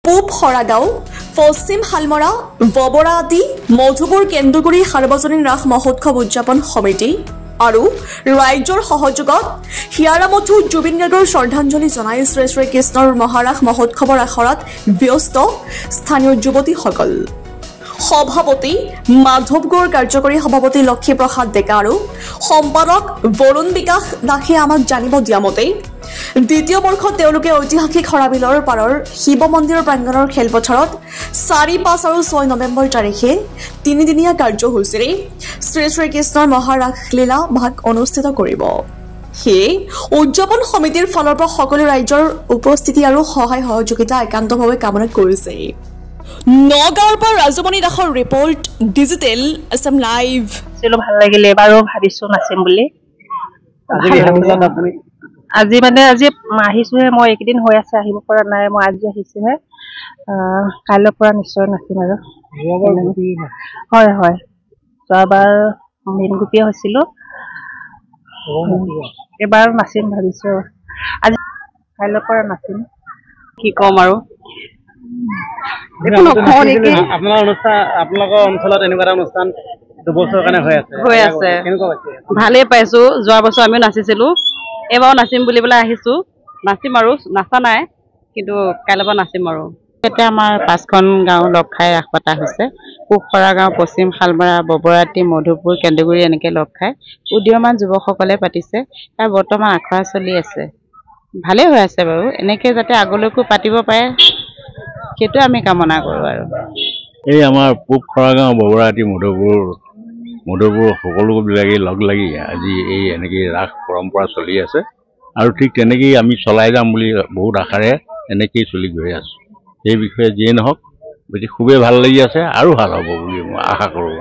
পূব হৰাগাঁও, পশ্চিম শালমৰা, ববৰা আদি মধুপুৰ কেন্দুগুৰি সাৰ্বজনীন ৰাস মহোৎসৱ উদযাপন সমিতি আৰু ৰাইজৰ সহযোগত হিয়াৰামঠু জুবিন গাৰ্গৰ শ্ৰদ্ধাঞ্জলি জনাই শ্ৰী শ্ৰী কৃষ্ণৰ মহাৰাস মহোৎসৱৰ আখৰাত ব্যস্ত স্থানীয় যুৱতীসকল। সভাপতি মাধৱ গৌৰ, কাৰ্যকৰী সভাপতি লক্ষীপ্ৰসাদ ডেকা আৰু সম্পাদক বৰুণ বিকাশ দাসে আমাক জানিব দিয়া মতে দ্বিতীয় বৰ্ষত তেওঁলোকে ঐতিহাসিক হৰাবিলৰ পাৰৰ শিৱ মন্দিৰৰ প্ৰাংগণৰ খেলপথাৰত 4, 5 আৰু 6 নৱেম্বৰ তাৰিখে তিনিদিনীয়া কাৰ্যসূচীৰে শ্ৰী শ্ৰী কৃষ্ণৰ মহাৰাসলীলা ভাগ অনুষ্ঠিত কৰিব। সেয়ে উদযাপন সমিতিৰ ফালৰ পৰা সকলো ৰাইজৰ উপস্থিতি আৰু সহায় সহযোগিতা একান্তভাৱে কামনা কৰিছে। নগাঁৱৰ পৰা ৰাজমণি দাসৰ ৰিপৰ্ট, ডিজিটেল আছাম লাইভ। ভাল লাগিলে, এবাৰো ভাবিছো নাচিম বুলি। আজি আহিছোহে, মই এইকেইদিন হৈ আছে, আহিব পৰা নাই, মই আজি আহিছোহে। কাইলৈৰ পৰা নিশ্চয় নাচিম আৰু। হয় হয়, যোৱাবাৰ মেইন গোপীয়ে হৈছিলো, এবাৰ নাচিম ভাবিছো। আজি কাইলৈৰ পৰা নাচিম, কি কম আৰু। আপোনালোকৰ অঞ্চলত এনেকুৱা এটা অনুষ্ঠান দুবছৰৰ কাৰণে হৈ আছে, ভালেই পাইছো। যোৱা বছৰ আমিও নাচিছিলো, এইবাৰো নাচিম বুলি পেলাই আহিছো। নাচিম আৰু, নাচা নাই, কিন্তু কাইলৈৰ পৰা নাচিম আৰু। এতিয়া আমাৰ 5খন গাঁও লগ খাই ৰাস পতা হৈছে। পূব হৰাগাঁও, পশ্চিম শালমৰা, ববৰাতি, মধুপুৰ, কেন্দুগুৰি এনেকে লগ খাই উদীয়মান যুৱকসকলে পাতিছে। তাৰ বৰ্তমান আখৰা চলি আছে, ভালেই হৈ আছে বাৰু। এনেকে যাতে আগলৈকো পাতিব পাৰে, সেইটো আমি কামনা কৰো আৰু। এই আমাৰ পূব হৰাগাঁও, ববৰাতি, মধুপুৰ সকলোবিলাকে লগ লাগি আজি এই এনেকৈ ৰাস পৰম্পৰা চলি আছে আৰু ঠিক তেনেকেই আমি চলাই যাম বুলি বহুত আশাৰে এনেকেই চলি গৈ আছোঁ। সেই বিষয়ে যিয়ে নহওক, গতিকে খুবেই ভাল লাগি আছে আৰু ভাল হ'ব বুলি মই আশা কৰোঁ।